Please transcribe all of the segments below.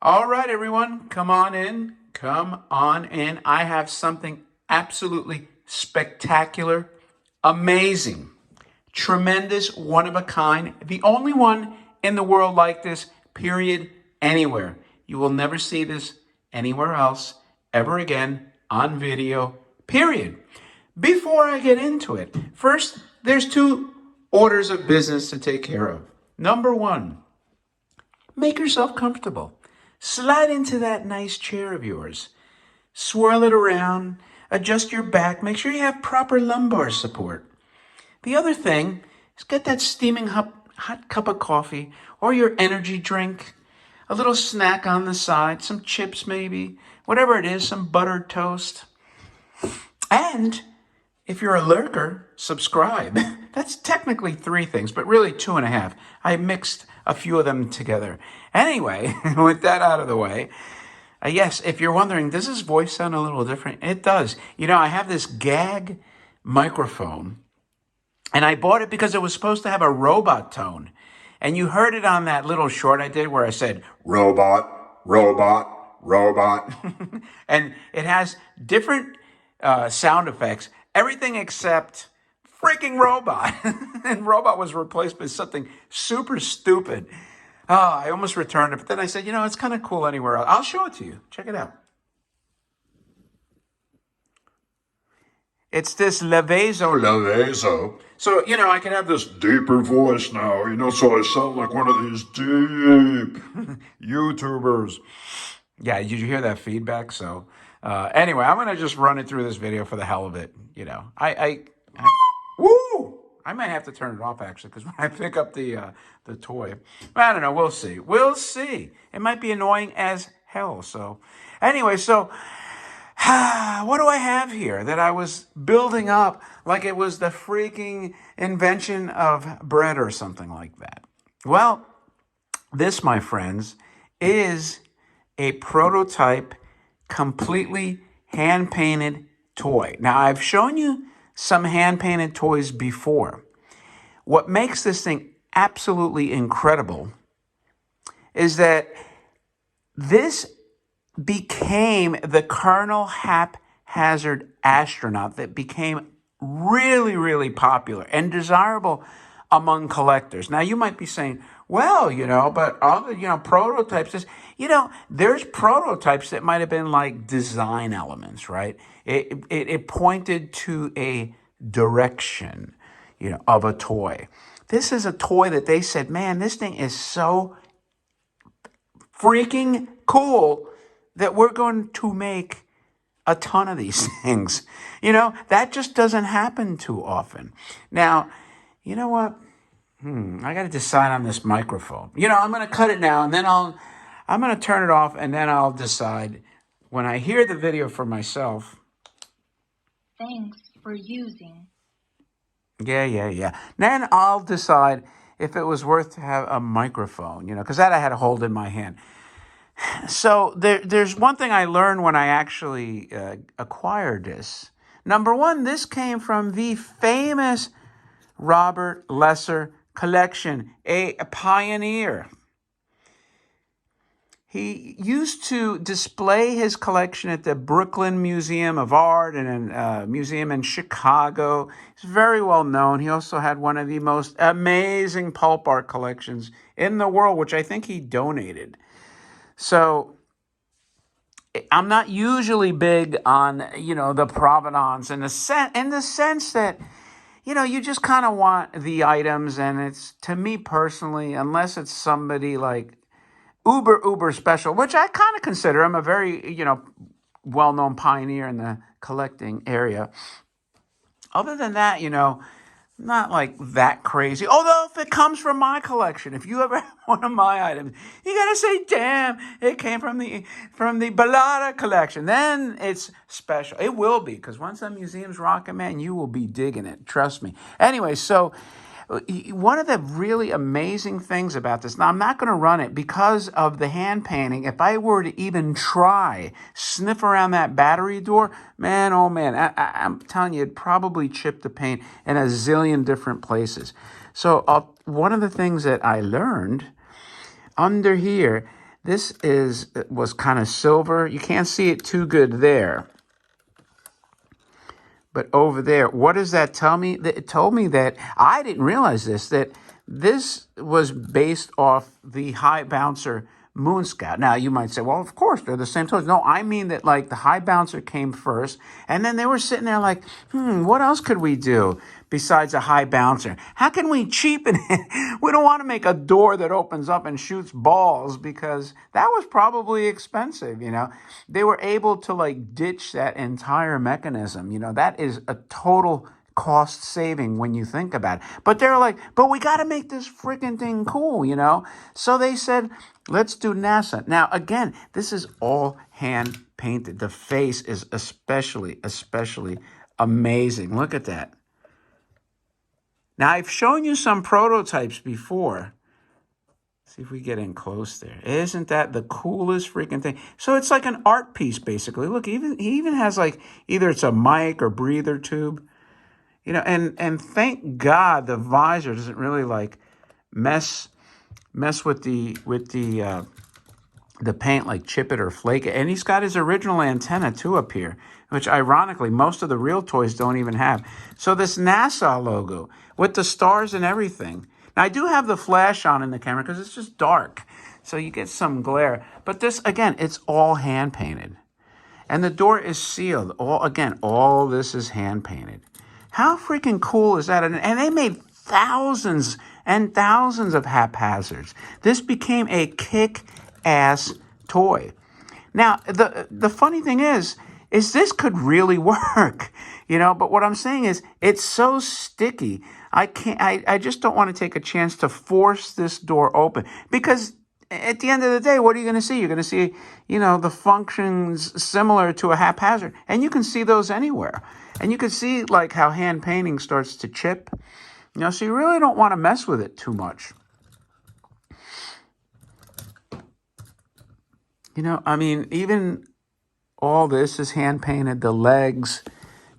All right, everyone, come on in. Come on in. I have something absolutely spectacular, amazing, tremendous, one of a kind, the only one in the world like this, period, anywhere. You will never see this anywhere else ever again on video, period. Before I get into it, first, there's two orders of business to take care of. Number one, make yourself comfortable. Slide into that nice chair of yours. Swirl it around. Adjust your back. Make sure you have proper lumbar support. The other thing is get that steaming hot cup of coffee or your energy drink. A little snack on the side. Some chips maybe. Whatever it is. Some buttered toast. And if you're a lurker, subscribe. That's technically three things, but really two and a half. I mixed a few of them together. Anyway, with that out of the way, yes, if you're wondering, does his voice sound a little different? It does. You know, I have this gag microphone, and I bought it because it was supposed to have a robot tone. And you heard it on that little short I did where I said, robot, robot, robot. And it has different sound effects, everything except freaking robot. And robot was replaced by something super stupid. Oh, I almost returned it, but then I said, you know, it's kind of cool anywhere else. I'll show it to you. Check it out. It's this Levezo. So, you know, I can have this deeper voice now, you know, so I sound like one of these deep YouTubers. Yeah, did you hear that feedback? So, anyway, I'm going to just run it through this video for the hell of it. You know, woo! I might have to turn it off, actually, because when I pick up the toy, I don't know, we'll see. We'll see. It might be annoying as hell. So, anyway, so what do I have here that I was building up like it was the freaking invention of bread or something like that? Well, this, my friends, is a prototype, completely hand-painted toy. Now, I've shown you some hand-painted toys before. What makes this thing absolutely incredible is that this became the Colonel Hap Hazard Astronaut that became really, really popular and desirable among collectors. Now, you might be saying, well, you know, but other, you know, prototypes, you know, there's prototypes that might have been like design elements, right? It pointed to a direction, you know, of a toy. This is a toy that they said, man, this thing is so freaking cool that we're going to make a ton of these things. You know, that just doesn't happen too often. Now, you know what? I got to decide on this microphone. You know, I'm going to cut it now, and then I'm going to turn it off, and then I'll decide when I hear the video for myself. Thanks for using. Yeah. Then I'll decide if it was worth to have a microphone, you know, because that I had to hold in my hand. So there's one thing I learned when I actually acquired this. Number one, this came from the famous Robert Lesser collection, a pioneer. He used to display his collection at the Brooklyn Museum of Art and a museum in Chicago. He's very well known. He also had one of the most amazing pulp art collections in the world, which I think he donated. So I'm not usually big on, you know, the provenance in the sense that, you know, you just kind of want the items, and it's, to me personally, unless it's somebody like uber special, which I kind of consider. I'm a very, you know, well-known pioneer in the collecting area. Other than that, you know, not like that crazy. Although if it comes from my collection, if you ever have one of my items, you gotta say, damn, it came from the Ballada collection. Then it's special. It will be, because once that museum's rocking, man, you will be digging it. Trust me. Anyway, so one of the really amazing things about this, now I'm not going to run it because of the hand painting. If I were to even try, sniff around that battery door, man, oh man, I'm telling you, it'd probably chip the paint in a zillion different places. So one of the things that I learned under here, was kind of silver. You can't see it too good there. But over there, what does that tell me? It told me that I didn't realize that this was based off the high bouncer Moon Scout. Now, you might say, well, of course, they're the same toys. No, I mean that like the high bouncer came first, and then they were sitting there like, what else could we do besides a high bouncer? How can we cheapen it? We don't want to make a door that opens up and shoots balls because that was probably expensive, They were able to like ditch that entire mechanism. That is a total cost saving when you think about it. But they're like, but we got to make this freaking thing cool, So they said, let's do NASA. Now, again, this is all hand painted. The face is especially amazing. Look at that. Now, I've shown you some prototypes before. See if we get in close there. Isn't that the coolest freaking thing? So it's like an art piece, basically. Look, he even has like, either it's a mic or breather tube. And thank God the visor doesn't really like mess with the paint, like chip it or flake it. And he's got his original antenna too up here, which ironically most of the real toys don't even have. So this NASA logo with the stars and everything. Now I do have the flash on in the camera because it's just dark, so you get some glare. But this, again, it's all hand painted, and the door is sealed. All this is hand painted. How freaking cool is that? And they made thousands and thousands of haphazards. This became a kick-ass toy. Now, the funny thing is this could really work, but what I'm saying is it's so sticky. I just don't want to take a chance to force this door open because at the end of the day, what are you going to see? You're going to see, the functions similar to a haphazard, and you can see those anywhere. And you can see like how hand painting starts to chip, so you really don't want to mess with it too much. Even all this is hand painted, the legs,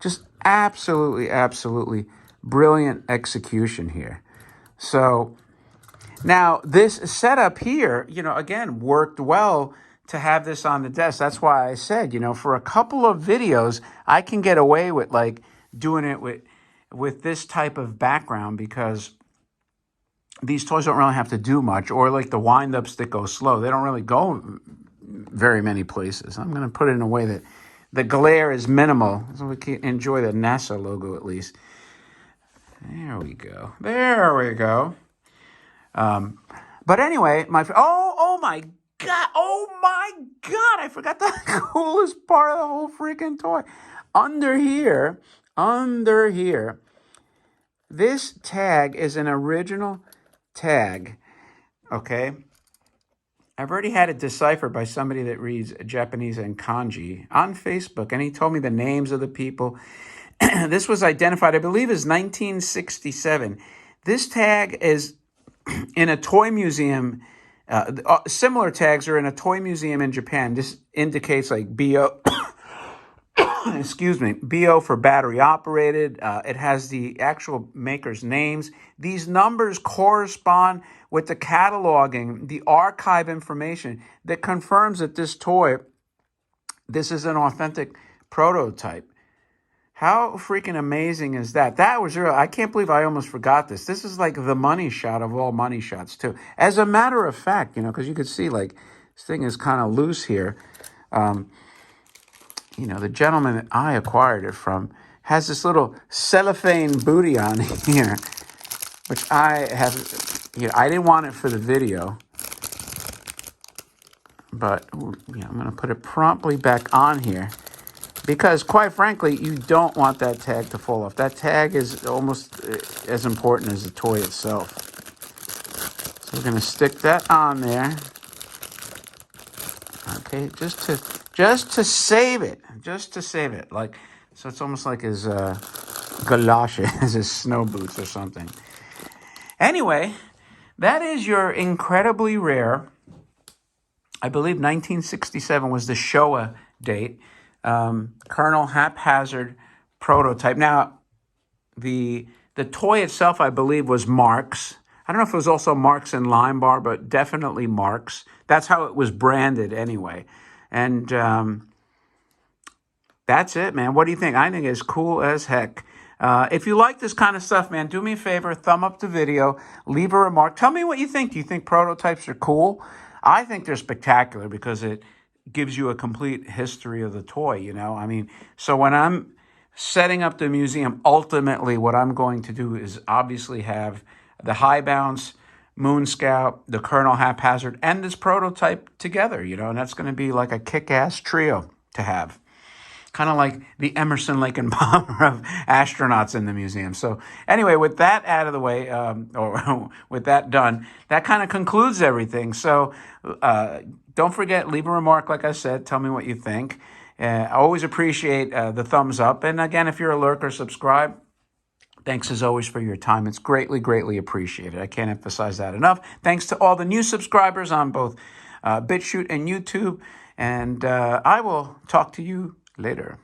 just absolutely brilliant execution here. So now this setup here, again, worked well to have this on the desk. That's why I said, for a couple of videos, I can get away with like doing it with this type of background because these toys don't really have to do much, or like the wind-ups that go slow. They don't really go very many places. I'm going to put it in a way that the glare is minimal so we can enjoy the NASA logo at least. There we go. But anyway, oh my God, I forgot the coolest part of the whole freaking toy. Under here, this tag is an original tag, okay? I've already had it deciphered by somebody that reads Japanese and kanji on Facebook, and he told me the names of the people. This was identified, I believe, as 1967. This tag is in a toy museum. Similar tags are in a toy museum in Japan. This indicates like BO, BO for battery operated. It has the actual maker's names. These numbers correspond with the cataloging, the archive information that confirms that this is an authentic prototype. How freaking amazing is that? That was real. I can't believe I almost forgot this. This is like the money shot of all money shots, too. As a matter of fact, because you could see, like, this thing is kind of loose here. The gentleman that I acquired it from has this little cellophane booty on here, which I have, I didn't want it for the video. But, I'm going to put it promptly back on here. Because, quite frankly, you don't want that tag to fall off. That tag is almost as important as the toy itself. So we're going to stick that on there. Okay, just to save it. Like, so it's almost like his galoshes, his snow boots or something. Anyway, that is your incredibly rare, I believe 1967 was the Showa date, Colonel Haphazard prototype. Now, the toy itself, I believe, was Marx. I don't know if it was also Marx and Lime Bar, but definitely Marx. That's how it was branded anyway. And that's it, man. What do you think? I think it's cool as heck. If you like this kind of stuff, man, do me a favor, thumb up the video, leave a remark. Tell me what you think. Do you think prototypes are cool? I think they're spectacular because it gives you a complete history of the toy, you know? I mean, so when I'm setting up the museum, ultimately what I'm going to do is obviously have the High Bounce, Moon Scout, the Colonel Haphazard, and this prototype together, you know? And that's going to be like a kick-ass trio to have. Kind of like the Emerson, Lake and Palmer of astronauts in the museum. So anyway, with that out of the way, or with that done, that kind of concludes everything. So don't forget, leave a remark, like I said. Tell me what you think. I always appreciate the thumbs up. And again, if you're a lurker, subscribe. Thanks as always for your time. It's greatly, greatly appreciated. I can't emphasize that enough. Thanks to all the new subscribers on both BitChute and YouTube. And I will talk to you later.